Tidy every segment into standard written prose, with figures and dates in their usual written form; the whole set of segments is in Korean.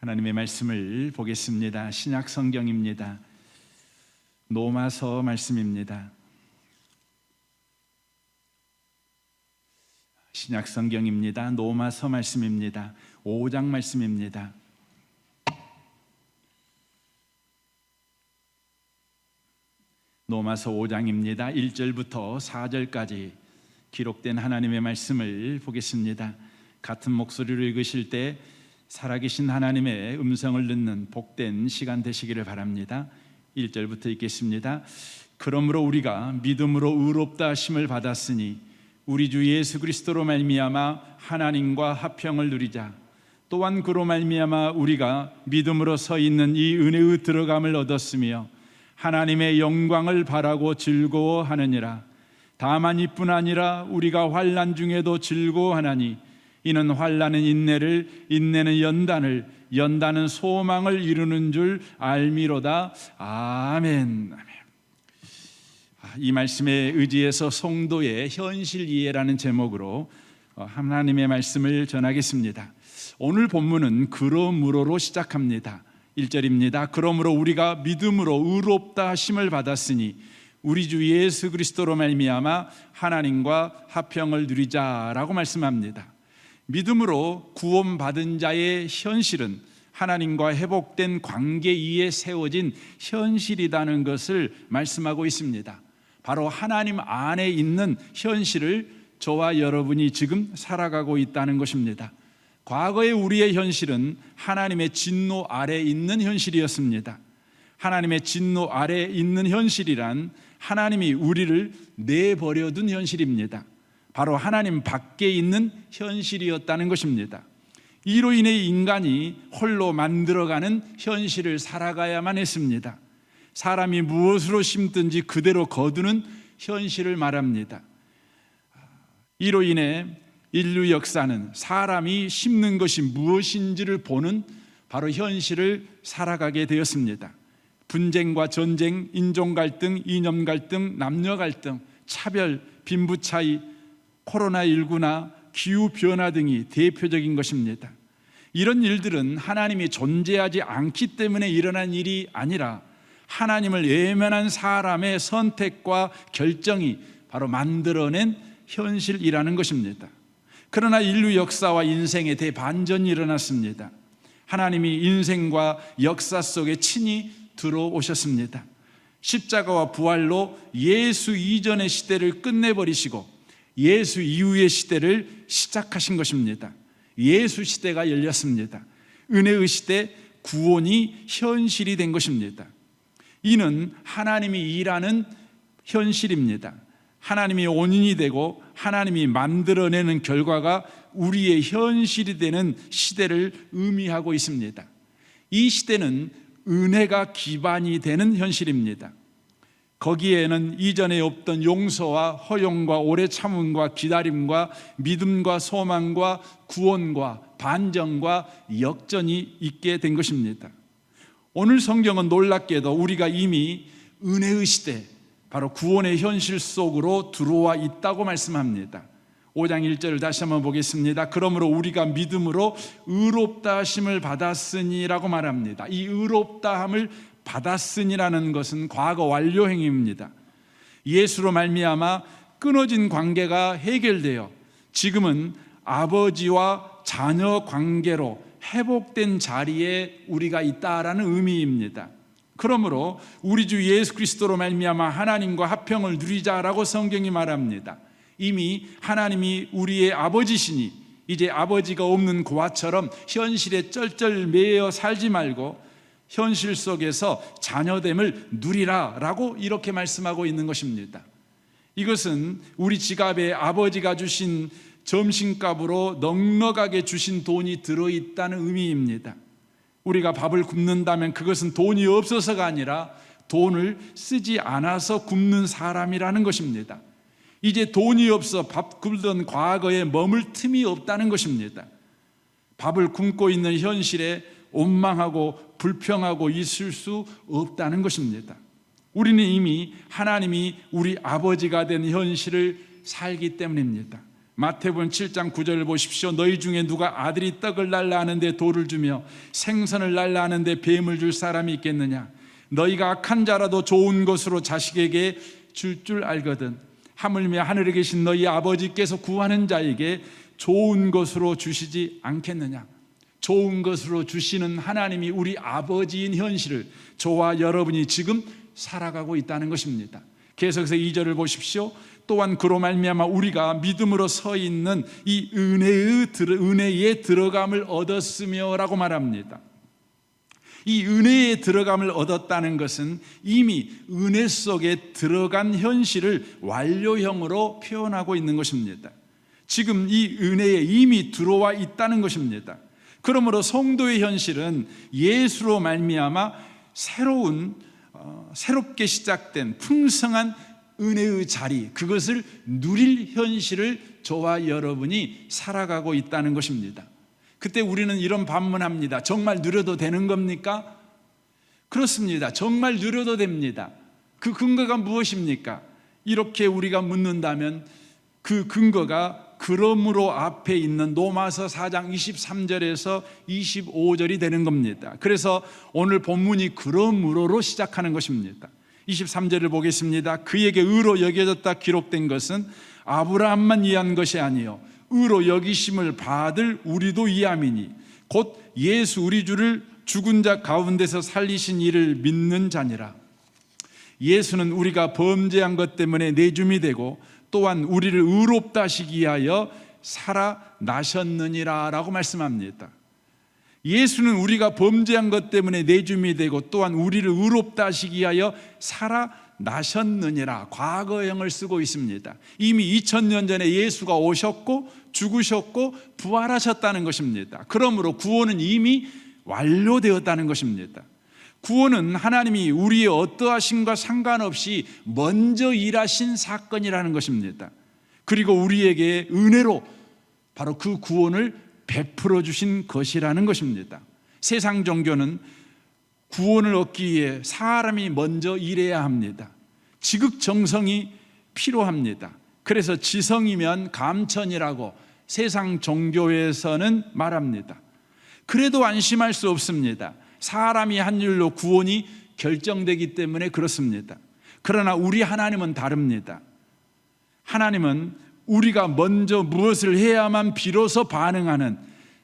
하나님의 말씀을 보겠습니다. 신약 성경입니다. 로마서 말씀입니다. 신약 성경입니다. 로마서 말씀입니다. 5장 말씀입니다. 로마서 5장입니다. 1절부터 4절까지 기록된 하나님의 말씀을 보겠습니다. 같은 목소리로 읽으실 때 살아계신 하나님의 음성을 듣는 복된 시간 되시기를 바랍니다. 1절부터 읽겠습니다. 그러므로 우리가 믿음으로 의롭다 하심을 받았으니 우리 주 예수 그리스도로 말미암아 하나님과 화평을 누리자. 또한 그로 말미암아 우리가 믿음으로 서 있는 이 은혜의 들어감을 얻었으며 하나님의 영광을 바라고 즐거워하느니라. 다만 이뿐 아니라 우리가 환난 중에도 즐거워하나니 이는 환난은 인내를, 인내는 연단을, 연단은 소망을 이루는 줄 알미로다. 아멘. 이 말씀에 의지해서 성도의 현실 이해라는 제목으로 하나님의 말씀을 전하겠습니다. 오늘 본문은 그러므로로 시작합니다. 1절입니다. 그러므로 우리가 믿음으로 의롭다 하심을 받았으니 우리 주 예수 그리스도로 말미암아 하나님과 화평을 누리자라고 말씀합니다. 믿음으로 구원받은 자의 현실은 하나님과 회복된 관계 위에 세워진 현실이라는 것을 말씀하고 있습니다. 바로 하나님 안에 있는 현실을 저와 여러분이 지금 살아가고 있다는 것입니다. 과거의 우리의 현실은 하나님의 진노 아래 있는 현실이었습니다. 하나님의 진노 아래 있는 현실이란 하나님이 우리를 내버려둔 현실입니다. 바로 하나님 밖에 있는 현실이었다는 것입니다. 이로 인해 인간이 홀로 만들어가는 현실을 살아가야만 했습니다. 사람이 무엇으로 심든지 그대로 거두는 현실을 말합니다. 이로 인해 인류 역사는 사람이 심는 것이 무엇인지를 보는 바로 현실을 살아가게 되었습니다. 분쟁과 전쟁, 인종 갈등, 이념 갈등, 남녀 갈등, 차별, 빈부 차이, 코로나19나 기후변화 등이 대표적인 것입니다. 이런 일들은 하나님이 존재하지 않기 때문에 일어난 일이 아니라 하나님을 외면한 사람의 선택과 결정이 바로 만들어낸 현실이라는 것입니다. 그러나 인류 역사와 인생의 대반전이 일어났습니다. 하나님이 인생과 역사 속에 친히 들어오셨습니다. 십자가와 부활로 예수 이전의 시대를 끝내버리시고 예수 이후의 시대를 시작하신 것입니다. 예수 시대가 열렸습니다. 은혜의 시대, 구원이 현실이 된 것입니다. 이는 하나님이 일하는 현실입니다. 하나님이 원인이 되고 하나님이 만들어내는 결과가 우리의 현실이 되는 시대를 의미하고 있습니다. 이 시대는 은혜가 기반이 되는 현실입니다. 거기에는 이전에 없던 용서와 허용과 오래 참음과 기다림과 믿음과 소망과 구원과 반전과 역전이 있게 된 것입니다. 오늘 성경은 놀랍게도 우리가 이미 은혜의 시대, 바로 구원의 현실 속으로 들어와 있다고 말씀합니다. 5장 1절을 다시 한번 보겠습니다. 그러므로 우리가 믿음으로 의롭다 하심을 받았으니라고 말합니다. 이 의롭다 함을 받았으니라는 것은 과거 완료 행위입니다. 예수로 말미암아 끊어진 관계가 해결되어 지금은 아버지와 자녀 관계로 회복된 자리에 우리가 있다라는 의미입니다. 그러므로 우리 주 예수 그리스도로 말미암아 하나님과 화평을 누리자라고 성경이 말합니다. 이미 하나님이 우리의 아버지시니 이제 아버지가 없는 고아처럼 현실에 쩔쩔매여 살지 말고 현실 속에서 자녀됨을 누리라라고 이렇게 말씀하고 있는 것입니다. 이것은 우리 지갑에 아버지가 주신 점심값으로 넉넉하게 주신 돈이 들어있다는 의미입니다. 우리가 밥을 굶는다면 그것은 돈이 없어서가 아니라 돈을 쓰지 않아서 굶는 사람이라는 것입니다. 이제 돈이 없어 밥 굶던 과거에 머물 틈이 없다는 것입니다. 밥을 굶고 있는 현실에 원망하고 불평하고 있을 수 없다는 것입니다. 우리는 이미 하나님이 우리 아버지가 된 현실을 살기 때문입니다. 마태복음 7장 9절을 보십시오. 너희 중에 누가 아들이 떡을 날라 하는데 돌을 주며 생선을 날라 하는데 뱀을 줄 사람이 있겠느냐? 너희가 악한 자라도 좋은 것으로 자식에게 줄 알거든. 하물며 하늘에 계신 너희 아버지께서 구하는 자에게 좋은 것으로 주시지 않겠느냐? 좋은 것으로 주시는 하나님이 우리 아버지인 현실을 저와 여러분이 지금 살아가고 있다는 것입니다. 계속해서 2절을 보십시오. 또한 그로 말미암아 우리가 믿음으로 서 있는 이 은혜에 들어감을 얻었으며 라고 말합니다. 이 은혜에 들어감을 얻었다는 것은 이미 은혜 속에 들어간 현실을 완료형으로 표현하고 있는 것입니다. 지금 이 은혜에 이미 들어와 있다는 것입니다. 그러므로 성도의 현실은 예수로 말미암아 새롭게 시작된 풍성한 은혜의 자리, 그것을 누릴 현실을 저와 여러분이 살아가고 있다는 것입니다. 그때 우리는 이런 반문합니다. 정말 누려도 되는 겁니까? 그렇습니다. 정말 누려도 됩니다. 그 근거가 무엇입니까? 이렇게 우리가 묻는다면 그 근거가 그러므로 앞에 있는 로마서 4장 23절에서 25절이 되는 겁니다. 그래서 오늘 본문이 그러므로로 시작하는 것입니다. 23절을 보겠습니다. 그에게 의로 여겨졌다 기록된 것은 아브라함만 이해한 것이 아니요 의로 여기심을 받을 우리도 이함이니 곧 예수 우리 주를 죽은 자 가운데서 살리신 이를 믿는 자니라. 예수는 우리가 범죄한 것 때문에 내줌이 되고 또한 우리를 의롭다 하시기 위하여 살아나셨느니라 라고 말씀합니다. 예수는 우리가 범죄한 것 때문에 내줌이 되고 또한 우리를 의롭다 하시기 위하여 살아나셨느니라. 과거형을 쓰고 있습니다. 이미 2000년 전에 예수가 오셨고 죽으셨고 부활하셨다는 것입니다. 그러므로 구원은 이미 완료되었다는 것입니다. 구원은 하나님이 우리의 어떠하심과 상관없이 먼저 일하신 사건이라는 것입니다. 그리고 우리에게 은혜로 바로 그 구원을 베풀어 주신 것이라는 것입니다. 세상 종교는 구원을 얻기 위해 사람이 먼저 일해야 합니다. 지극정성이 필요합니다. 그래서 지성이면 감천이라고 세상 종교에서는 말합니다. 그래도 안심할 수 없습니다. 사람이 한 일로 구원이 결정되기 때문에 그렇습니다. 그러나 우리 하나님은 다릅니다. 하나님은 우리가 먼저 무엇을 해야만 비로소 반응하는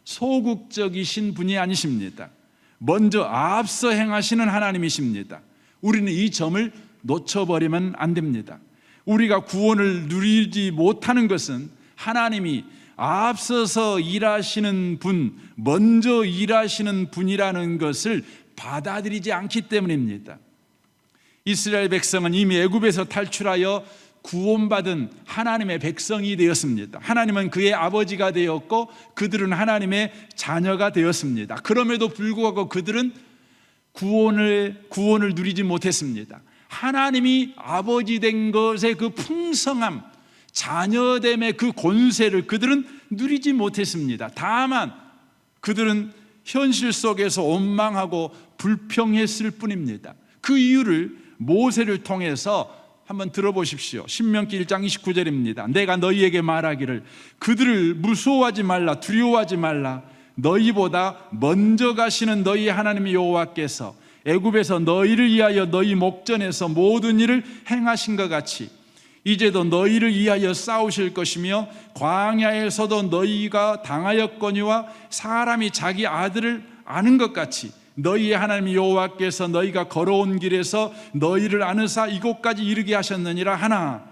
소극적이신 분이 아니십니다. 먼저 앞서 행하시는 하나님이십니다. 우리는 이 점을 놓쳐버리면 안 됩니다. 우리가 구원을 누리지 못하는 것은 하나님이 앞서서 일하시는 분, 먼저 일하시는 분이라는 것을 받아들이지 않기 때문입니다. 이스라엘 백성은 이미 애굽에서 탈출하여 구원받은 하나님의 백성이 되었습니다. 하나님은 그의 아버지가 되었고 그들은 하나님의 자녀가 되었습니다. 그럼에도 불구하고 그들은 구원을 누리지 못했습니다. 하나님이 아버지 된 것의 그 풍성함, 자녀됨의 그 권세를 그들은 누리지 못했습니다. 다만 그들은 현실 속에서 원망하고 불평했을 뿐입니다. 그 이유를 모세를 통해서 한번 들어보십시오. 신명기 1장 29절입니다. 내가 너희에게 말하기를 그들을 무서워하지 말라, 두려워하지 말라. 너희보다 먼저 가시는 너희 하나님 여호와께서 애굽에서 너희를 위하여 너희 목전에서 모든 일을 행하신 것 같이 이제도 너희를 위하여 싸우실 것이며 광야에서도 너희가 당하였거니와 사람이 자기 아들을 아는 것 같이 너희의 하나님 여호와께서 너희가 걸어온 길에서 너희를 아느사 이곳까지 이르게 하셨느니라 하나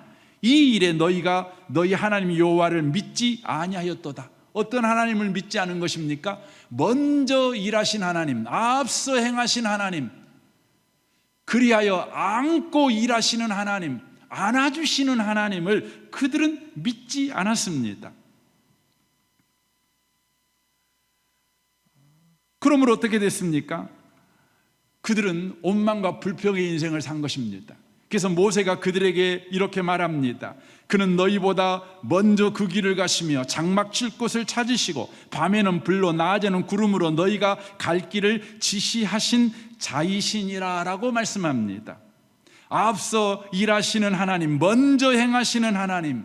이 일에 너희가 너희 하나님 여호와를 믿지 아니하였도다. 어떤 하나님을 믿지 않은 것입니까? 먼저 일하신 하나님, 앞서 행하신 하나님, 그리하여 안고 일하시는 하나님, 안아주시는 하나님을 그들은 믿지 않았습니다. 그러므로 어떻게 됐습니까? 그들은 원망과 불평의 인생을 산 것입니다. 그래서 모세가 그들에게 이렇게 말합니다. 그는 너희보다 먼저 그 길을 가시며 장막 칠 곳을 찾으시고 밤에는 불로 낮에는 구름으로 너희가 갈 길을 지시하신 자이시니라 라고 말씀합니다. 앞서 일하시는 하나님, 먼저 행하시는 하나님,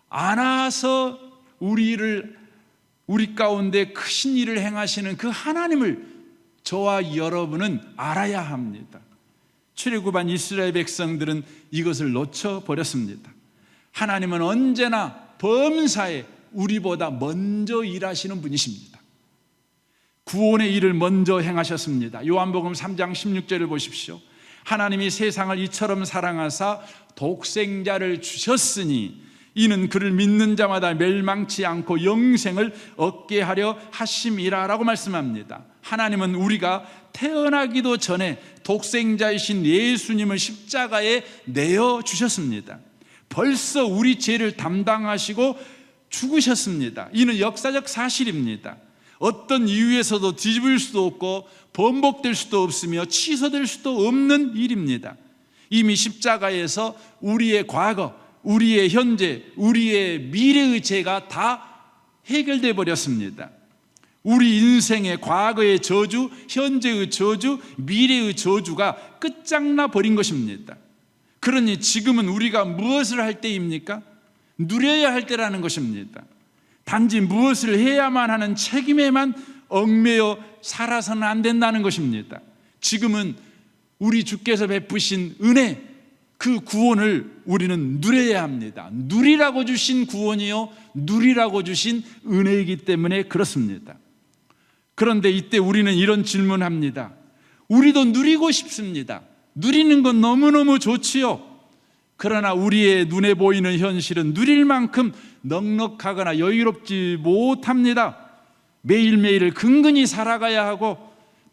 안아서 우리 가운데 크신 일을 행하시는 그 하나님을 저와 여러분은 알아야 합니다. 출애굽한 이스라엘 백성들은 이것을 놓쳐버렸습니다. 하나님은 언제나 범사에 우리보다 먼저 일하시는 분이십니다. 구원의 일을 먼저 행하셨습니다. 요한복음 3장 16절을 보십시오. 하나님이 세상을 이처럼 사랑하사 독생자를 주셨으니 이는 그를 믿는 자마다 멸망치 않고 영생을 얻게 하려 하심이라 라고 말씀합니다. 하나님은 우리가 태어나기도 전에 독생자이신 예수님을 십자가에 내어주셨습니다. 벌써 우리 죄를 담당하시고 죽으셨습니다. 이는 역사적 사실입니다. 어떤 이유에서도 뒤집을 수도 없고 번복될 수도 없으며 취소될 수도 없는 일입니다. 이미 십자가에서 우리의 과거, 우리의 현재, 우리의 미래의 죄가 다 해결되어 버렸습니다. 우리 인생의 과거의 저주, 현재의 저주, 미래의 저주가 끝장나 버린 것입니다. 그러니 지금은 우리가 무엇을 할 때입니까? 누려야 할 때라는 것입니다. 단지 무엇을 해야만 하는 책임에만 얽매여 살아서는 안 된다는 것입니다. 지금은 우리 주께서 베푸신 은혜, 그 구원을 우리는 누려야 합니다. 누리라고 주신 구원이요, 누리라고 주신 은혜이기 때문에 그렇습니다. 그런데 이때 우리는 이런 질문합니다. 우리도 누리고 싶습니다. 누리는 건 너무너무 좋지요. 그러나 우리의 눈에 보이는 현실은 누릴 만큼 넉넉하거나 여유롭지 못합니다. 매일매일을 근근히 살아가야 하고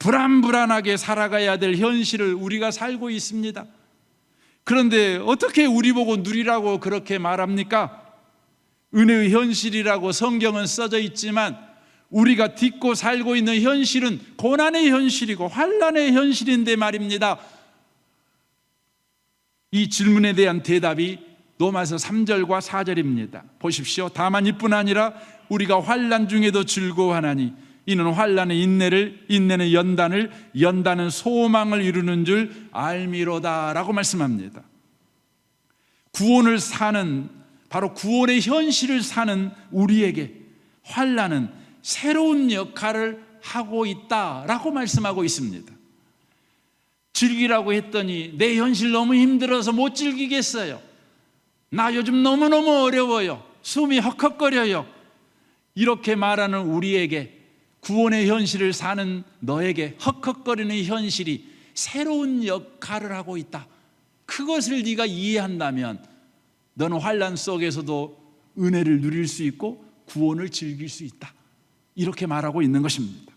불안불안하게 살아가야 될 현실을 우리가 살고 있습니다. 그런데 어떻게 우리 보고 누리라고 그렇게 말합니까? 은혜의 현실이라고 성경은 써져 있지만 우리가 딛고 살고 있는 현실은 고난의 현실이고 환난의 현실인데 말입니다. 이 질문에 대한 대답이 로마서 3절과 4절입니다. 보십시오. 다만 이뿐 아니라 우리가 환난 중에도 즐거워하나니 이는 환난의 인내를, 인내는 연단을, 연단은 소망을 이루는 줄 알미로다 라고 말씀합니다. 구원을 사는, 바로 구원의 현실을 사는 우리에게 환난은 새로운 역할을 하고 있다라고 말씀하고 있습니다. 즐기라고 했더니 내 현실 너무 힘들어서 못 즐기겠어요. 나 요즘 너무너무 어려워요. 숨이 헉헉거려요. 이렇게 말하는 우리에게, 구원의 현실을 사는 너에게 헉헉거리는 현실이 새로운 역할을 하고 있다. 그것을 네가 이해한다면 너는 환난 속에서도 은혜를 누릴 수 있고 구원을 즐길 수 있다. 이렇게 말하고 있는 것입니다.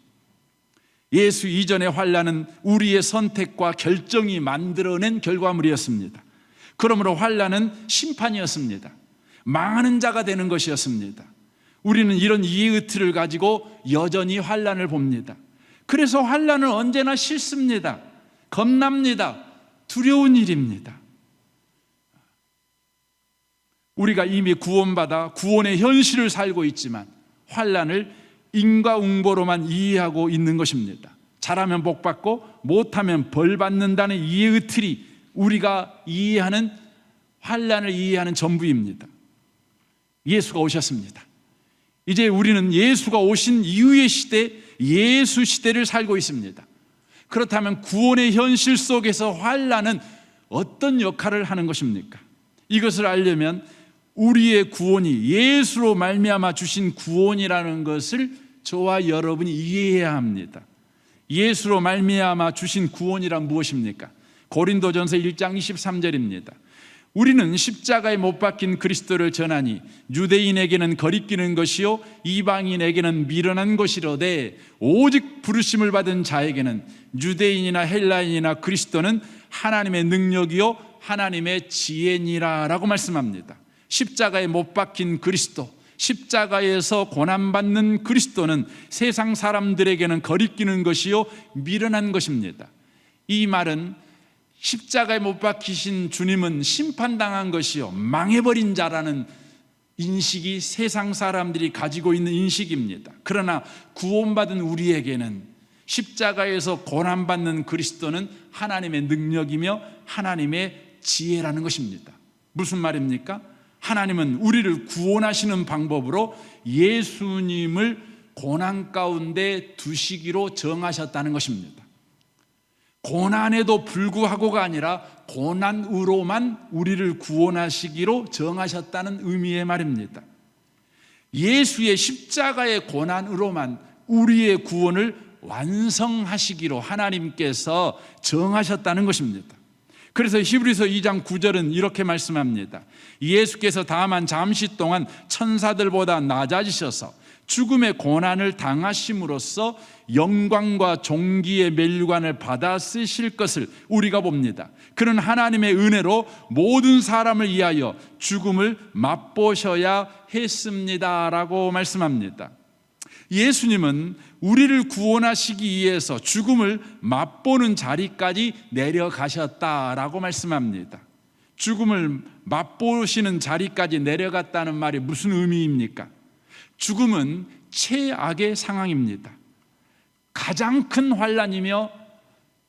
예수 이전의 환난은 우리의 선택과 결정이 만들어낸 결과물이었습니다. 그러므로 환난은 심판이었습니다. 망하는 자가 되는 것이었습니다. 우리는 이런 이해의 틀을 가지고 여전히 환난을 봅니다. 그래서 환난은 언제나 싫습니다. 겁납니다. 두려운 일입니다. 우리가 이미 구원받아 구원의 현실을 살고 있지만 환난을 인과응보로만 이해하고 있는 것입니다. 잘하면 복받고 못하면 벌받는다는 이해의 틀이 우리가 이해하는, 환난을 이해하는 전부입니다. 예수가 오셨습니다. 이제 우리는 예수가 오신 이후의 시대, 예수 시대를 살고 있습니다. 그렇다면 구원의 현실 속에서 환난은 어떤 역할을 하는 것입니까? 이것을 알려면 우리의 구원이 예수로 말미암아 주신 구원이라는 것을 저와 여러분이 이해해야 합니다. 예수로 말미암아 주신 구원이란 무엇입니까? 고린도전서 1장 23절입니다. 우리는 십자가에 못 박힌 그리스도를 전하니 유대인에게는 거리끼는 것이요 이방인에게는 미련한 것이로되 오직 부르심을 받은 자에게는 유대인이나 헬라인이나 그리스도는 하나님의 능력이요 하나님의 지혜니라 라고 말씀합니다. 십자가에 못 박힌 그리스도, 십자가에서 고난받는 그리스도는 세상 사람들에게는 거리끼는 것이요 미련한 것입니다. 이 말은 십자가에 못 박히신 주님은 심판당한 것이요 망해버린 자라는 인식이 세상 사람들이 가지고 있는 인식입니다. 그러나 구원받은 우리에게는 십자가에서 고난받는 그리스도는 하나님의 능력이며 하나님의 지혜라는 것입니다. 무슨 말입니까? 하나님은 우리를 구원하시는 방법으로 예수님을 고난 가운데 두시기로 정하셨다는 것입니다. 고난에도 불구하고가 아니라 고난으로만 우리를 구원하시기로 정하셨다는 의미의 말입니다. 예수의 십자가의 고난으로만 우리의 구원을 완성하시기로 하나님께서 정하셨다는 것입니다. 그래서 히브리서 2장 9절은 이렇게 말씀합니다. 예수께서 다만 잠시 동안 천사들보다 낮아지셔서 죽음의 고난을 당하심으로써 영광과 존귀의 멸관을 받아 쓰실 것을 우리가 봅니다. 그는 하나님의 은혜로 모든 사람을 위하여 죽음을 맛보셔야 했습니다 라고 말씀합니다. 예수님은 우리를 구원하시기 위해서 죽음을 맛보는 자리까지 내려가셨다라고 말씀합니다. 죽음을 맛보시는 자리까지 내려갔다는 말이 무슨 의미입니까? 죽음은 최악의 상황입니다. 가장 큰 환난이며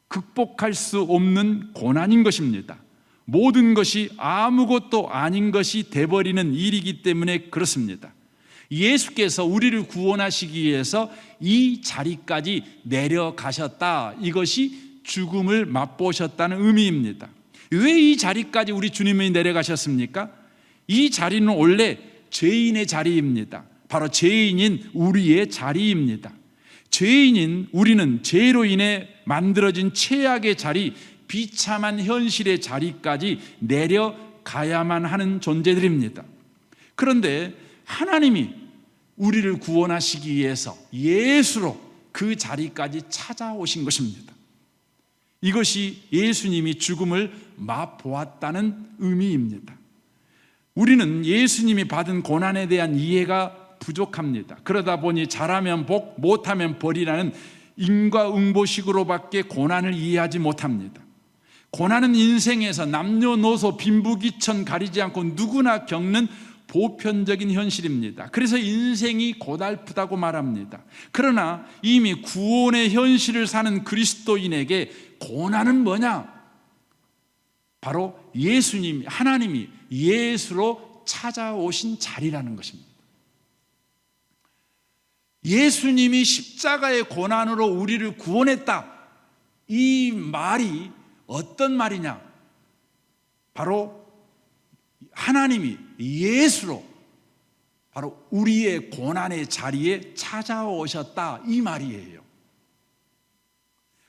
극복할 수 없는 고난인 것입니다. 모든 것이 아무것도 아닌 것이 돼버리는 일이기 때문에 그렇습니다. 예수께서 우리를 구원하시기 위해서 이 자리까지 내려가셨다. 이것이 죽음을 맛보셨다는 의미입니다. 왜 이 자리까지 우리 주님이 내려가셨습니까? 이 자리는 원래 죄인의 자리입니다. 바로 죄인인 우리의 자리입니다. 죄인인 우리는 죄로 인해 만들어진 최악의 자리, 비참한 현실의 자리까지 내려가야만 하는 존재들입니다. 그런데 하나님이 우리를 구원하시기 위해서 예수로 그 자리까지 찾아오신 것입니다. 이것이 예수님이 죽음을 맛보았다는 의미입니다. 우리는 예수님이 받은 고난에 대한 이해가 부족합니다. 그러다 보니 잘하면 복, 못하면 벌이라는 인과응보식으로밖에 고난을 이해하지 못합니다. 고난은 인생에서 남녀노소 빈부귀천 가리지 않고 누구나 겪는 보편적인 현실입니다. 그래서 인생이 고달프다고 말합니다. 그러나 이미 구원의 현실을 사는 그리스도인에게 고난은 뭐냐? 바로 예수님, 하나님이 예수로 찾아오신 자리라는 것입니다. 예수님이 십자가의 고난으로 우리를 구원했다. 이 말이 어떤 말이냐? 바로 하나님이 예수로 바로 우리의 고난의 자리에 찾아오셨다. 이 말이에요.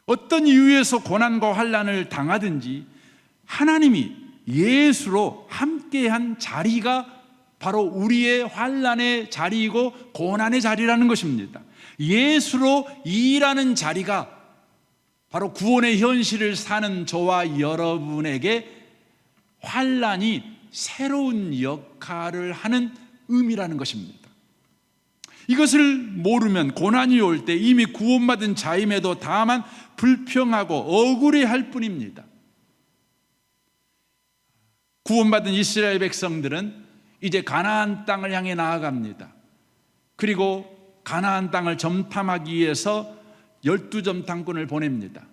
어떤 이유에서 고난과 환난을 당하든지 하나님이 예수로 함께한 자리가 바로 우리의 환난의 자리이고 고난의 자리라는 것입니다. 예수로 일하는 자리가 바로 구원의 현실을 사는 저와 여러분에게 환난이 새로운 역할을 하는 의미라는 것입니다. 이것을 모르면 고난이 올 때 이미 구원받은 자임에도 다만 불평하고 억울해할 뿐입니다. 구원받은 이스라엘 백성들은 이제 가나안 땅을 향해 나아갑니다. 그리고 가나안 땅을 점탐하기 위해서 12점탐꾼을 보냅니다.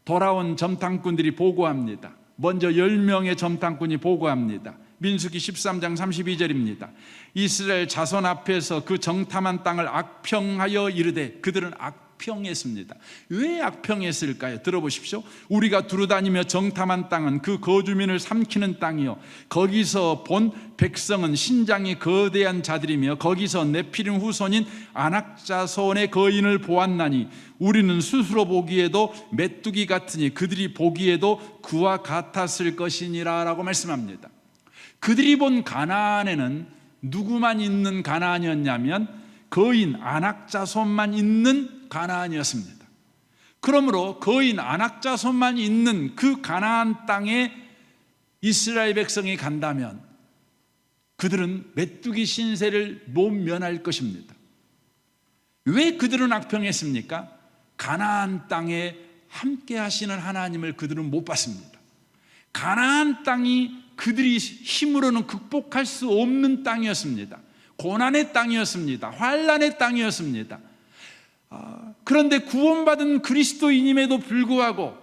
돌아온 점탐꾼들이 보고합니다. 먼저 10명의 점탐꾼이 보고합니다. 민수기 13장 32절입니다. 이스라엘 자손 앞에서 그 정탐한 땅을 악평하여 이르되 그들은 악평했습니다. 왜 악평했을까요? 들어보십시오. 우리가 두루다니며 정탐한 땅은 그 거주민을 삼키는 땅이요 거기서 본 백성은 신장이 거대한 자들이며 거기서 네피림 후손인 아낙자손의 거인을 보았나니 우리는 스스로 보기에도 메뚜기 같으니 그들이 보기에도 그와 같았을 것이니라 라고 말씀합니다. 그들이 본 가나안에는 누구만 있는 가나안이었냐면 거인 아낙자손만 있는 가나안이었습니다. 그러므로 거인 아낙자손만 있는 그 가나안 땅에 이스라엘 백성이 간다면 그들은 메뚜기 신세를 못 면할 것입니다. 왜 그들은 악평했습니까? 가나안 땅에 함께 하시는 하나님을 그들은 못 봤습니다. 가나안 땅이 그들이 힘으로는 극복할 수 없는 땅이었습니다. 고난의 땅이었습니다. 환난의 땅이었습니다. 그런데 구원받은 그리스도인임에도 불구하고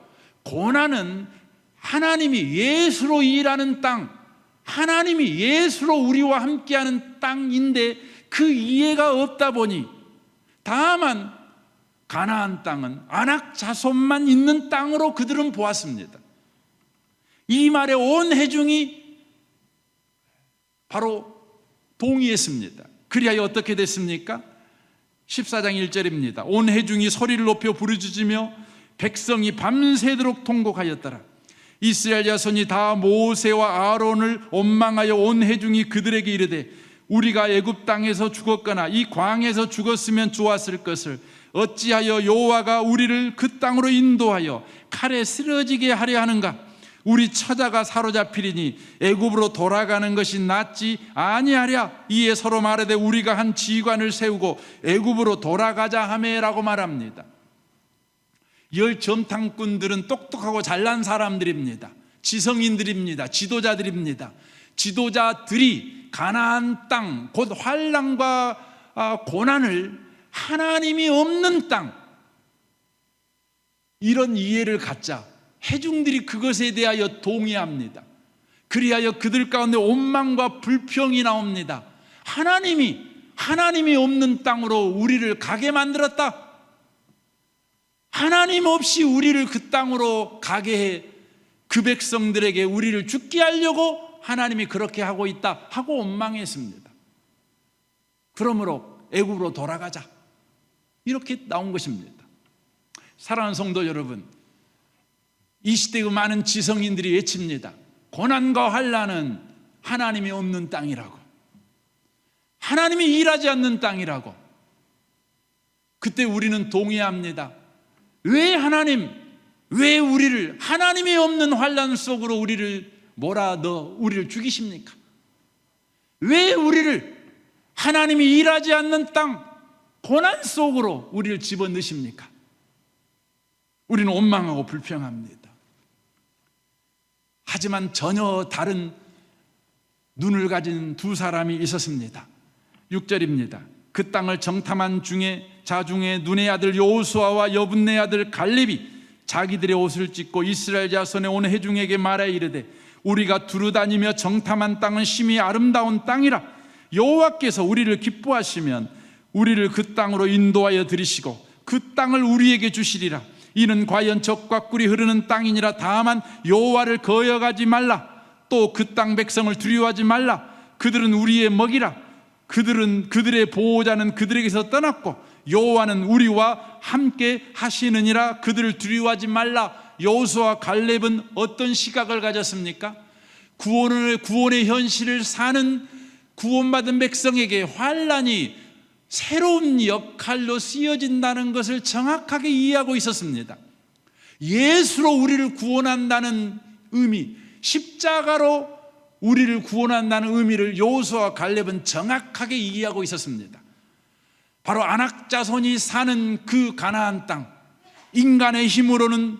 고난은 하나님이 예수로 일하는 땅, 하나님이 예수로 우리와 함께하는 땅인데 그 이해가 없다 보니 다만 가나안 땅은 아낙 자손만 있는 땅으로 그들은 보았습니다. 이 말에 온 회중이 바로 동의했습니다. 그리하여 어떻게 됐습니까? 14장 1절입니다. 온 회중이 소리를 높여 부르짖으며 백성이 밤새도록 통곡하였더라. 이스라엘 자손이 다 모세와 아론을 원망하여 온 회중이 그들에게 이르되 우리가 애굽 땅에서 죽었거나 이 광에서 죽었으면 좋았을 것을 어찌하여 여호와가 우리를 그 땅으로 인도하여 칼에 쓰러지게 하려 하는가? 우리 처자가 사로잡히리니 애굽으로 돌아가는 것이 낫지 아니하랴. 이에 서로 말하되 우리가 한 지휘관을 세우고 애굽으로 돌아가자 하매라고 말합니다. 열 점탕꾼들은 똑똑하고 잘난 사람들입니다. 지성인들입니다. 지도자들입니다. 지도자들이 가나안 땅, 곧 환난과 고난을 하나님이 없는 땅, 이런 이해를 갖자 회중들이 그것에 대하여 동의합니다. 그리하여 그들 가운데 원망과 불평이 나옵니다. 하나님이 없는 땅으로 우리를 가게 만들었다. 하나님 없이 우리를 그 땅으로 가게 해 그 백성들에게 우리를 죽게 하려고 하나님이 그렇게 하고 있다 하고 원망했습니다. 그러므로 애굽으로 돌아가자, 이렇게 나온 것입니다. 사랑하는 성도 여러분, 이 시대의 많은 지성인들이 외칩니다. 고난과 환난은 하나님이 없는 땅이라고, 하나님이 일하지 않는 땅이라고. 그때 우리는 동의합니다. 왜 우리를 하나님이 없는 환난 속으로 우리를 몰아넣어 우리를 죽이십니까? 왜 우리를 하나님이 일하지 않는 땅, 고난 속으로 우리를 집어넣으십니까? 우리는 원망하고 불평합니다. 하지만 전혀 다른 눈을 가진 두 사람이 있었습니다. 6절입니다. 그 땅을 정탐한 자 중에 눈의 아들 여호수아와 여분네 아들 갈렙이 자기들의 옷을 찢고 이스라엘 자손의 온 회중에게 말하여 이르되 우리가 두루다니며 정탐한 땅은 심히 아름다운 땅이라. 여호와께서 우리를 기뻐하시면 우리를 그 땅으로 인도하여 들이시고 그 땅을 우리에게 주시리라. 이는 과연 젖과 꿀이 흐르는 땅이니라. 다만 여호와를 거역하지 말라. 또 그 땅 백성을 두려워하지 말라. 그들은 우리의 먹이라. 그들의 보호자는 그들에게서 떠났고 여호와는 우리와 함께 하시느니라. 그들을 두려워하지 말라. 여호수아와 갈렙은 어떤 시각을 가졌습니까? 구원의 현실을 사는 구원받은 백성에게 환난이 새로운 역할로 쓰여진다는 것을 정확하게 이해하고 있었습니다. 예수로 우리를 구원한다는 의미, 십자가로 우리를 구원한다는 의미를 여호수아와 갈렙은 정확하게 이해하고 있었습니다. 바로 아낙 자손이 사는 그 가나안 땅, 인간의 힘으로는,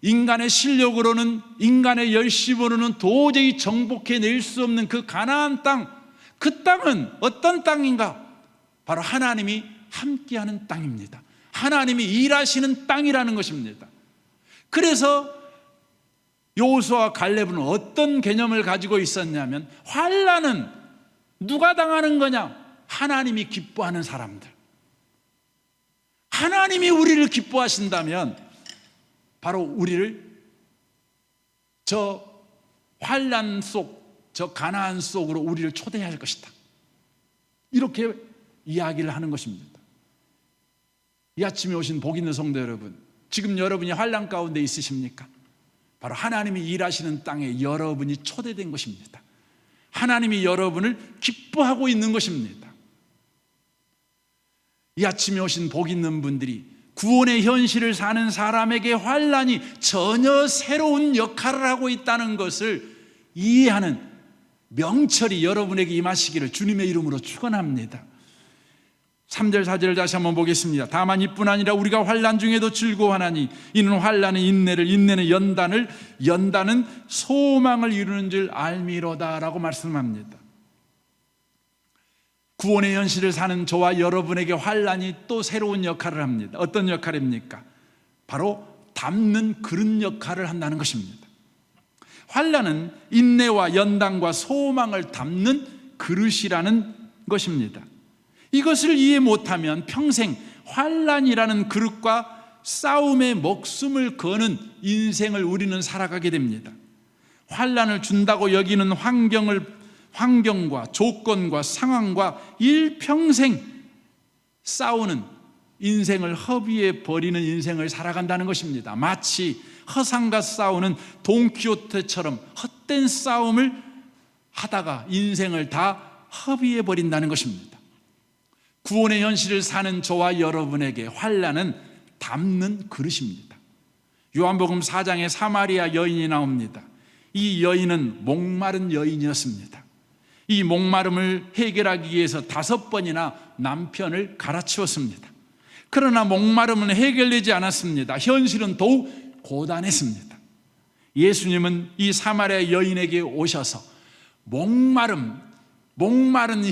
인간의 실력으로는, 인간의 열심으로는 도저히 정복해낼 수 없는 그 가나안 땅, 그 땅은 어떤 땅인가? 바로 하나님이 함께하는 땅입니다. 하나님이 일하시는 땅이라는 것입니다. 그래서 여호수아와 갈렙은 어떤 개념을 가지고 있었냐면, 환난은 누가 당하는 거냐? 하나님이 기뻐하는 사람들. 하나님이 우리를 기뻐하신다면 바로 우리를 저 환난 속, 저 가나안 속으로 우리를 초대할 것이다. 이렇게 이야기를 하는 것입니다. 이 아침에 오신 복 있는 성도 여러분, 지금 여러분이 환난 가운데 있으십니까? 바로 하나님이 일하시는 땅에 여러분이 초대된 것입니다. 하나님이 여러분을 기뻐하고 있는 것입니다. 이 아침에 오신 복 있는 분들이 구원의 현실을 사는 사람에게 환난이 전혀 새로운 역할을 하고 있다는 것을 이해하는 명철이 여러분에게 임하시기를 주님의 이름으로 축원합니다. 3절 4절 다시 한번 보겠습니다. 다만 이뿐 아니라 우리가 환난 중에도 즐거워하나니 이는 환난은 인내를, 인내는 연단을, 연단은 소망을 이루는 줄 알미로다 라고 말씀합니다. 구원의 현실을 사는 저와 여러분에게 환난이 또 새로운 역할을 합니다. 어떤 역할입니까? 바로 담는 그릇 역할을 한다는 것입니다. 환난은 인내와 연단과 소망을 담는 그릇이라는 것입니다. 이것을 이해 못하면 평생 환난이라는 그릇과 싸움에 목숨을 거는 인생을 우리는 살아가게 됩니다. 환난을 준다고 여기는 환경과 조건과 상황과 일평생 싸우는 인생을 허비해 버리는 인생을 살아간다는 것입니다. 마치 허상과 싸우는 돈키호테처럼 헛된 싸움을 하다가 인생을 다 허비해 버린다는 것입니다. 구원의 현실을 사는 저와 여러분에게 환난은 담는 그릇입니다. 요한복음 4장에 사마리아 여인이 나옵니다. 이 여인은 목마른 여인이었습니다. 이 목마름을 해결하기 위해서 5번이나 남편을 갈아치웠습니다. 그러나 목마름은 해결되지 않았습니다. 현실은 더욱 고단했습니다. 예수님은 이 사마리아 여인에게 오셔서 목마른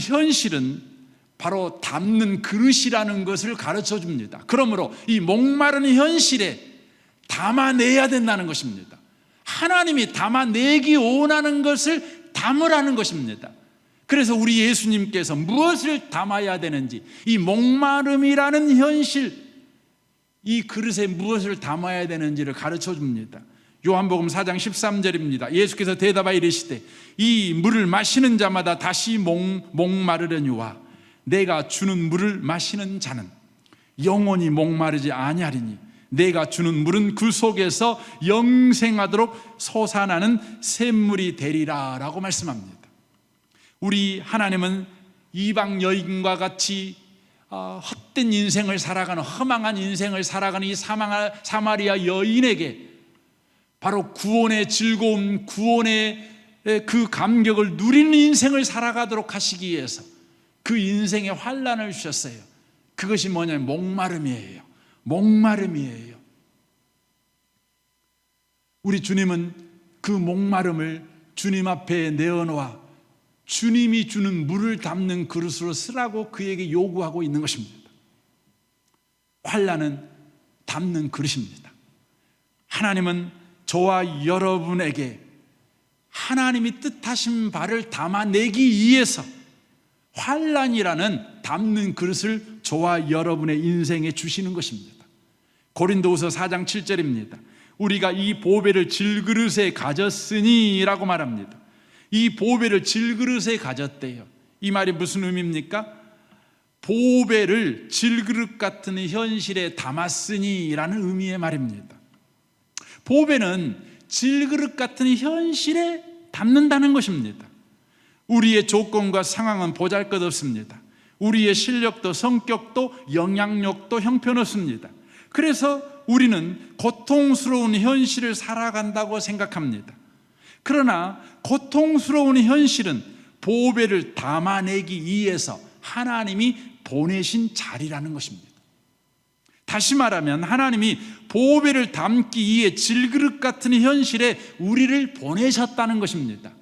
현실은 바로 담는 그릇이라는 것을 가르쳐 줍니다. 그러므로 이 목마른 현실에 담아내야 된다는 것입니다. 하나님이 담아내기 원하는 것을 담으라는 것입니다. 그래서 우리 예수님께서 무엇을 담아야 되는지, 이 목마름이라는 현실, 이 그릇에 무엇을 담아야 되는지를 가르쳐 줍니다. 요한복음 4장 13절입니다. 예수께서 대답하여 이르시되 이 물을 마시는 자마다 다시 목마르려니와 내가 주는 물을 마시는 자는 영원히 목마르지 아니하리니 내가 주는 물은 그 속에서 영생하도록 솟아나는 샘물이 되리라 라고 말씀합니다. 우리 하나님은 이방 여인과 같이 헛된 인생을 살아가는, 허망한 인생을 살아가는 이 사마리아 여인에게 바로 구원의 즐거움, 구원의 그 감격을 누리는 인생을 살아가도록 하시기 위해서 그 인생에 환난을 주셨어요. 그것이 뭐냐면 목마름이에요. 목마름이에요. 우리 주님은 그 목마름을 주님 앞에 내어놓아 주님이 주는 물을 담는 그릇으로 쓰라고 그에게 요구하고 있는 것입니다. 환난은 담는 그릇입니다. 하나님은 저와 여러분에게 하나님이 뜻하신 바를 담아내기 위해서 환난이라는 담는 그릇을 저와 여러분의 인생에 주시는 것입니다. 고린도후서 4장 7절입니다. 우리가 이 보배를 질그릇에 가졌으니 라고 말합니다. 이 보배를 질그릇에 가졌대요. 이 말이 무슨 의미입니까? 보배를 질그릇 같은 현실에 담았으니 라는 의미의 말입니다. 보배는 질그릇 같은 현실에 담는다는 것입니다. 우리의 조건과 상황은 보잘것없습니다. 우리의 실력도 성격도 영향력도 형편없습니다. 그래서 우리는 고통스러운 현실을 살아간다고 생각합니다. 그러나 고통스러운 현실은 보배를 담아내기 위해서 하나님이 보내신 자리라는 것입니다. 다시 말하면 하나님이 보배를 담기 위해 질그릇 같은 현실에 우리를 보내셨다는 것입니다.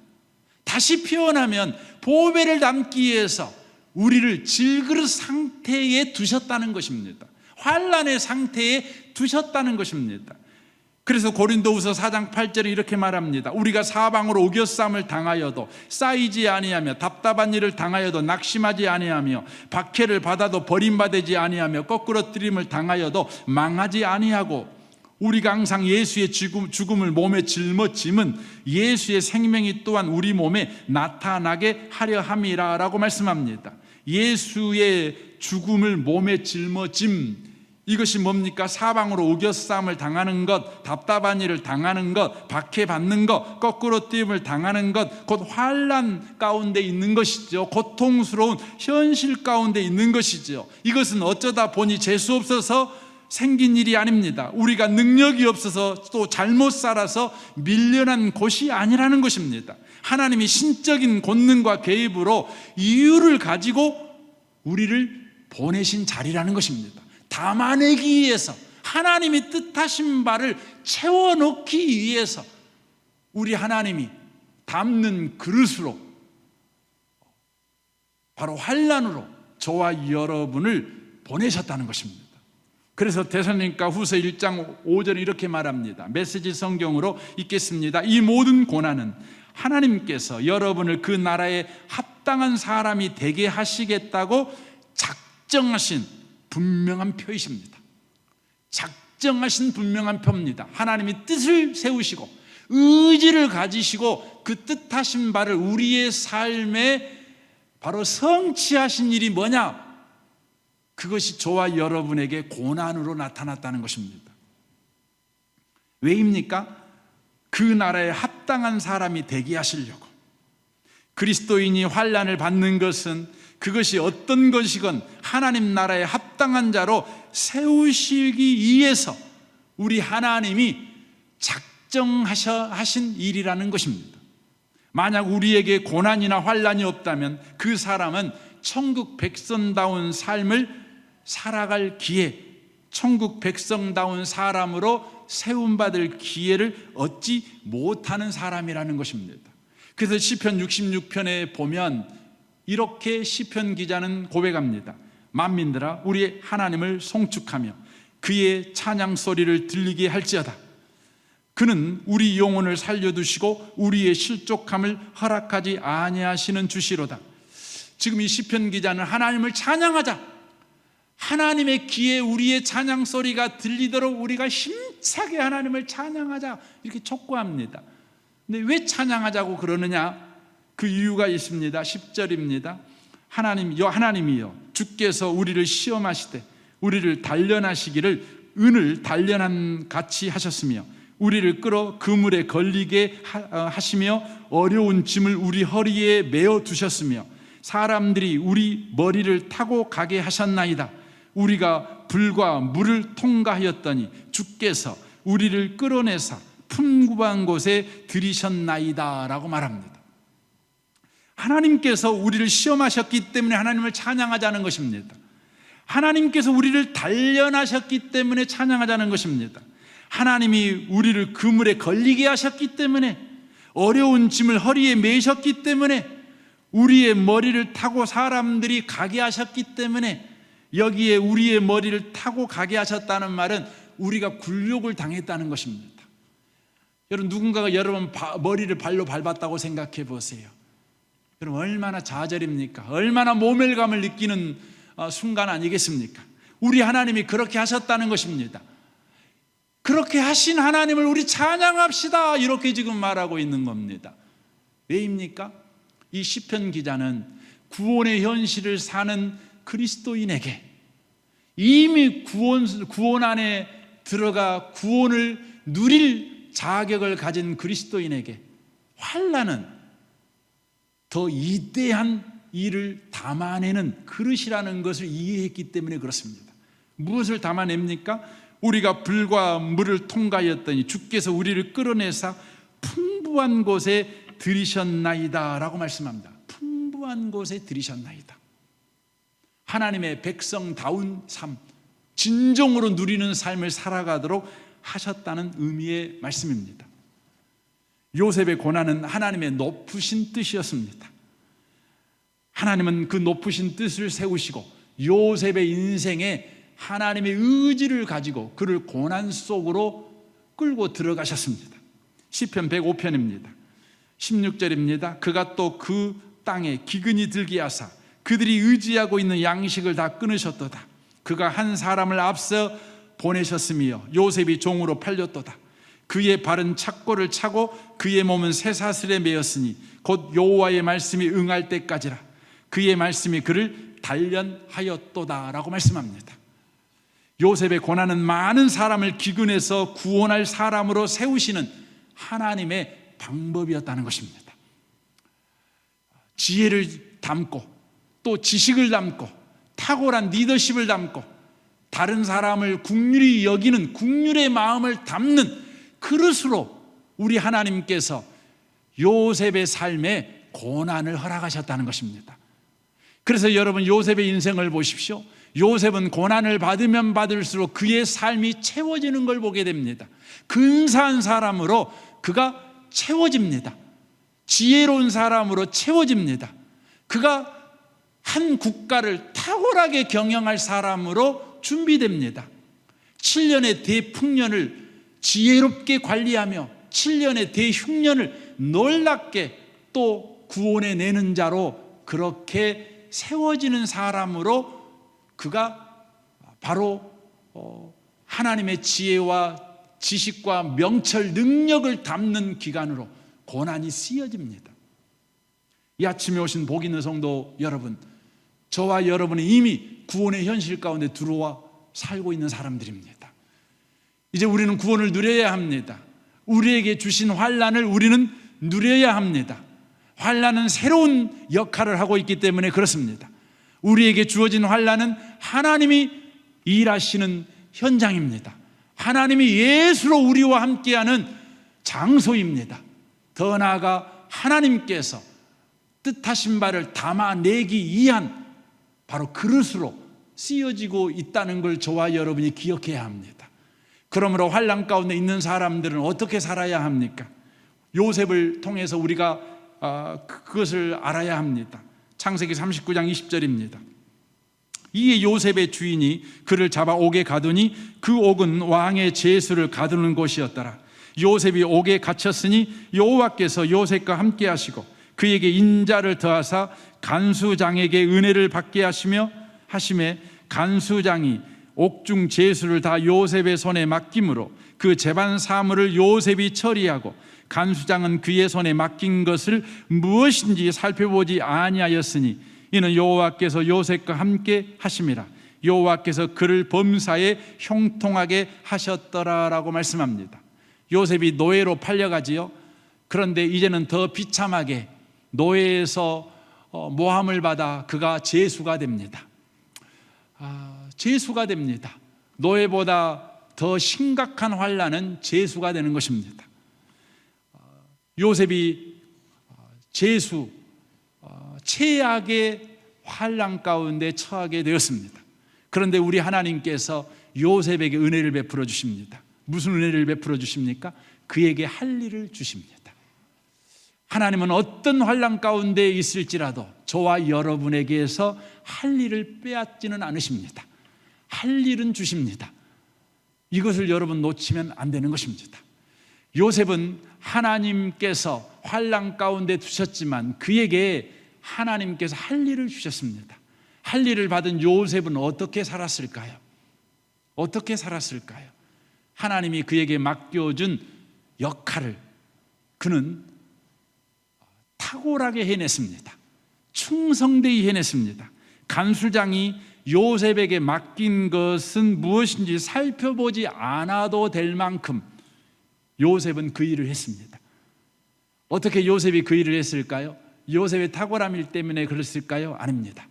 다시 표현하면 보배를 담기 위해서 우리를 질그릇 상태에 두셨다는 것입니다. 환난의 상태에 두셨다는 것입니다. 그래서 고린도후서 4장 8절에 이렇게 말합니다. 우리가 사방으로 우겨쌈을 당하여도 쌓이지 아니하며 답답한 일을 당하여도 낙심하지 아니하며 박해를 받아도 버림받지 아니하며 거꾸러뜨림을 당하여도 망하지 아니하고 우리가 항상 예수의 죽음을 몸에 짊어짐은 예수의 생명이 또한 우리 몸에 나타나게 하려 함이라 라고 말씀합니다. 예수의 죽음을 몸에 짊어짐, 이것이 뭡니까? 사방으로 우겨싸움을 당하는 것, 답답한 일을 당하는 것, 박해받는 것, 거꾸로 뛰임을 당하는 것, 곧 환난 가운데 있는 것이죠. 고통스러운 현실 가운데 있는 것이죠. 이것은 어쩌다 보니 재수 없어서 생긴 일이 아닙니다. 우리가 능력이 없어서 또 잘못 살아서 밀려난 곳이 아니라는 것입니다. 하나님이 신적인 권능과 개입으로 이유를 가지고 우리를 보내신 자리라는 것입니다. 담아내기 위해서, 하나님이 뜻하신 바를 채워넣기 위해서 우리 하나님이 담는 그릇으로, 바로 환난으로 저와 여러분을 보내셨다는 것입니다. 그래서 데살로니가 후서 1장 5절에 이렇게 말합니다. 메시지 성경으로 읽겠습니다. 이 모든 고난은 하나님께서 여러분을 그 나라에 합당한 사람이 되게 하시겠다고 작정하신 분명한 표이십니다. 작정하신 분명한 표입니다. 하나님이 뜻을 세우시고 의지를 가지시고 그 뜻하신 바를 우리의 삶에 바로 성취하신 일이 뭐냐? 그것이 저와 여러분에게 고난으로 나타났다는 것입니다. 왜입니까? 그 나라에 합당한 사람이 되게 하시려고. 그리스도인이 환난을 받는 것은 그것이 어떤 것이건 하나님 나라에 합당한 자로 세우시기 위해서 우리 하나님이 작정하신 일이라는 것입니다. 만약 우리에게 고난이나 환난이 없다면 그 사람은 천국 백성다운 삶을 살아갈 기회, 천국 백성다운 사람으로 세움받을 기회를 얻지 못하는 사람이라는 것입니다. 그래서 시편 66편에 보면 이렇게 시편 기자는 고백합니다. 만민들아 우리 하나님을 송축하며 그의 찬양 소리를 들리게 할지어다. 그는 우리 영혼을 살려두시고 우리의 실족함을 허락하지 아니하시는 주시로다. 지금 이 시편 기자는 하나님을 찬양하자, 하나님의 귀에 우리의 찬양 소리가 들리도록 우리가 힘차게 하나님을 찬양하자 이렇게 촉구합니다. 근데 왜 찬양하자고 그러느냐? 그 이유가 있습니다. 10절입니다. 하나님이여 주께서 우리를 시험하시되 우리를 단련하시기를 은을 단련한 같이 하셨으며 우리를 끌어 그물에 걸리게 하시며 어려운 짐을 우리 허리에 메어 두셨으며 사람들이 우리 머리를 타고 가게 하셨나이다. 우리가 불과 물을 통과하였더니 주께서 우리를 끌어내사 풍부한 곳에 들이셨나이다 라고 말합니다. 하나님께서 우리를 시험하셨기 때문에 하나님을 찬양하자는 것입니다. 하나님께서 우리를 단련하셨기 때문에 찬양하자는 것입니다. 하나님이 우리를 그물에 걸리게 하셨기 때문에, 어려운 짐을 허리에 메셨기 때문에, 우리의 머리를 타고 사람들이 가게 하셨기 때문에, 여기에 우리의 머리를 타고 가게 하셨다는 말은 우리가 굴욕을 당했다는 것입니다. 여러분, 누군가가 여러분 머리를 발로 밟았다고 생각해 보세요. 여러분, 얼마나 좌절입니까? 얼마나 모멸감을 느끼는 순간 아니겠습니까? 우리 하나님이 그렇게 하셨다는 것입니다. 그렇게 하신 하나님을 우리 찬양합시다, 이렇게 지금 말하고 있는 겁니다. 왜입니까? 이 시편 기자는 구원의 현실을 사는 그리스도인에게, 이미 구원 안에 들어가 구원을 누릴 자격을 가진 그리스도인에게 환난은 더 이대한 일을 담아내는 그릇이라는 것을 이해했기 때문에 그렇습니다. 무엇을 담아냅니까? 우리가 불과 물을 통과하였더니 주께서 우리를 끌어내사 풍부한 곳에 들이셨나이다 라고 말씀합니다. 풍부한 곳에 들이셨나이다. 하나님의 백성다운 삶, 진정으로 누리는 삶을 살아가도록 하셨다는 의미의 말씀입니다. 요셉의 고난은 하나님의 높으신 뜻이었습니다. 하나님은 그 높으신 뜻을 세우시고 요셉의 인생에 하나님의 의지를 가지고 그를 고난 속으로 끌고 들어가셨습니다. 시편 105편입니다. 16절입니다. 그가 또 그 땅에 기근이 들게 하사 그들이 의지하고 있는 양식을 다 끊으셨도다. 그가 한 사람을 앞서 보내셨으며 요셉이 종으로 팔렸도다. 그의 발은 착고를 차고 그의 몸은 쇠사슬에 매였으니 곧 여호와의 말씀이 응할 때까지라. 그의 말씀이 그를 단련하였도다 라고 말씀합니다. 요셉의 고난은 많은 사람을 기근에서 구원할 사람으로 세우시는 하나님의 방법이었다는 것입니다. 지혜를 담고 또 지식을 담고 탁월한 리더십을 담고 다른 사람을 긍휼히 여기는 긍휼의 마음을 담는 그릇으로 우리 하나님께서 요셉의 삶에 고난을 허락하셨다는 것입니다. 그래서 여러분, 요셉의 인생을 보십시오. 요셉은 고난을 받으면 받을수록 그의 삶이 채워지는 걸 보게 됩니다. 근사한 사람으로 그가 채워집니다. 지혜로운 사람으로 채워집니다. 그가 한 국가를 탁월하게 경영할 사람으로 준비됩니다. 7년의 대풍년을 지혜롭게 관리하며 7년의 대흉년을 놀랍게 또 구원해 내는 자로 그렇게 세워지는 사람으로 그가 바로 하나님의 지혜와 지식과 명철, 능력을 담는 기관으로 고난이 쓰여집니다. 이 아침에 오신 복 있는 성도 여러분, 저와 여러분은 이미 구원의 현실 가운데 들어와 살고 있는 사람들입니다. 이제 우리는 구원을 누려야 합니다. 우리에게 주신 환난을 우리는 누려야 합니다. 환난은 새로운 역할을 하고 있기 때문에 그렇습니다. 우리에게 주어진 환난은 하나님이 일하시는 현장입니다. 하나님이 예수로 우리와 함께하는 장소입니다. 더 나아가 하나님께서 뜻하신 바를 담아내기 위한 바로 그릇으로 쓰여지고 있다는 걸 저와 여러분이 기억해야 합니다. 그러므로 환난 가운데 있는 사람들은 어떻게 살아야 합니까? 요셉을 통해서 우리가 그것을 알아야 합니다. 창세기 39장 20절입니다. 이에 요셉의 주인이 그를 잡아 옥에 가두니 그 옥은 왕의 제수를 가두는 곳이었더라. 요셉이 옥에 갇혔으니 여호와께서 요셉과 함께 하시고 그에게 인자를 더하사 간수장에게 은혜를 받게 하심에 간수장이 옥중 제수를 다 요셉의 손에 맡김으로 그 재반 사물을 요셉이 처리하고 간수장은 그의 손에 맡긴 것을 무엇인지 살펴보지 아니하였으니 이는 여호와께서 요셉과 함께 하심이라. 여호와께서 그를 범사에 형통하게 하셨더라라고 말씀합니다. 요셉이 노예로 팔려가지요. 그런데 이제는 더 비참하게 노예에서 모함을 받아 그가 제수가 됩니다. 제수가 됩니다. 노예보다 더 심각한 환난은 제수가 되는 것입니다. 요셉이 제수, 최악의 환난 가운데 처하게 되었습니다. 그런데 우리 하나님께서 요셉에게 은혜를 베풀어 주십니다. 무슨 은혜를 베풀어 주십니까? 그에게 할 일을 주십니다. 하나님은 어떤 환난 가운데 있을지라도 저와 여러분에게서 할 일을 빼앗지는 않으십니다. 할 일은 주십니다. 이것을 여러분 놓치면 안 되는 것입니다. 요셉은 하나님께서 환난 가운데 두셨지만 그에게 하나님께서 할 일을 주셨습니다. 할 일을 받은 요셉은 어떻게 살았을까요? 어떻게 살았을까요? 하나님이 그에게 맡겨준 역할을 그는 탁월하게 해냈습니다. 충성되이 해냈습니다. 간수장이 요셉에게 맡긴 것은 무엇인지 살펴보지 않아도 될 만큼 요셉은 그 일을 했습니다. 어떻게 요셉이 그 일을 했을까요? 요셉의 탁월함일 때문에 그랬을까요? 아닙니다.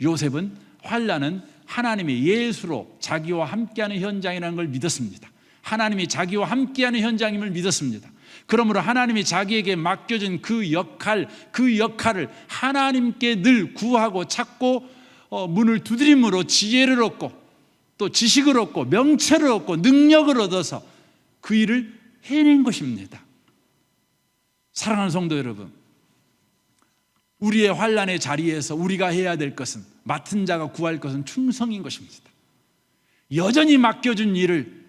요셉은 환난은 하나님의 예수로 자기와 함께하는 현장이라는 걸 믿었습니다. 하나님이 자기와 함께하는 현장임을 믿었습니다. 그러므로 하나님이 자기에게 맡겨준 그 역할을 하나님께 늘 구하고 찾고 문을 두드림으로 지혜를 얻고 또 지식을 얻고 명철을 얻고 능력을 얻어서 그 일을 해낸 것입니다. 사랑하는 성도 여러분, 우리의 환난의 자리에서 우리가 해야 될 것은, 맡은 자가 구할 것은 충성인 것입니다. 여전히 맡겨준 일을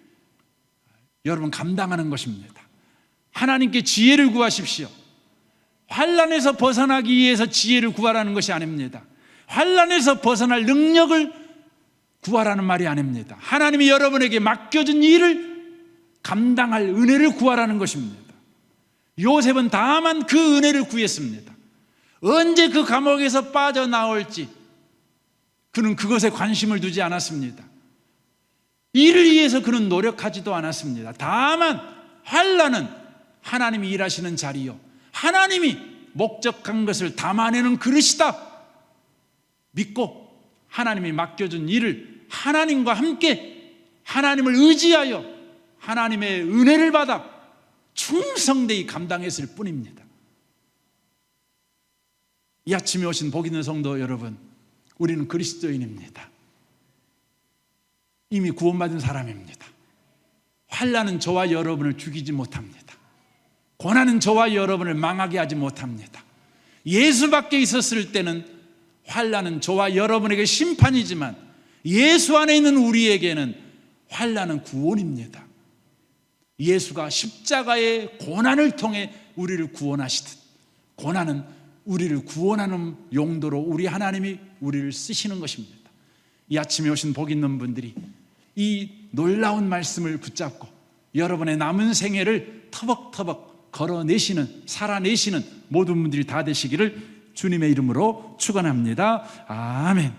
여러분 감당하는 것입니다. 하나님께 지혜를 구하십시오. 환난에서 벗어나기 위해서 지혜를 구하라는 것이 아닙니다. 환난에서 벗어날 능력을 구하라는 말이 아닙니다. 하나님이 여러분에게 맡겨준 일을 감당할 은혜를 구하라는 것입니다. 요셉은 다만 그 은혜를 구했습니다. 언제 그 감옥에서 빠져나올지 그는 그것에 관심을 두지 않았습니다. 이를 위해서 그는 노력하지도 않았습니다. 다만 환난은 하나님이 일하시는 자리요, 하나님이 목적한 것을 담아내는 그릇이다 믿고 하나님이 맡겨준 일을 하나님과 함께 하나님을 의지하여 하나님의 은혜를 받아 충성되이 감당했을 뿐입니다. 이 아침에 오신 복 있는 성도 여러분, 우리는 그리스도인입니다. 이미 구원받은 사람입니다. 환난은 저와 여러분을 죽이지 못합니다. 고난은 저와 여러분을 망하게 하지 못합니다. 예수 밖에 있었을 때는 환난은 저와 여러분에게 심판이지만 예수 안에 있는 우리에게는 환난은 구원입니다. 예수가 십자가의 고난을 통해 우리를 구원하시듯 고난은 우리를 구원하는 용도로 우리 하나님이 우리를 쓰시는 것입니다. 이 아침에 오신 복 있는 분들이 이 놀라운 말씀을 붙잡고 여러분의 남은 생애를 터벅터벅 걸어내시는, 살아내시는 모든 분들이 다 되시기를 주님의 이름으로 축원합니다. 아멘.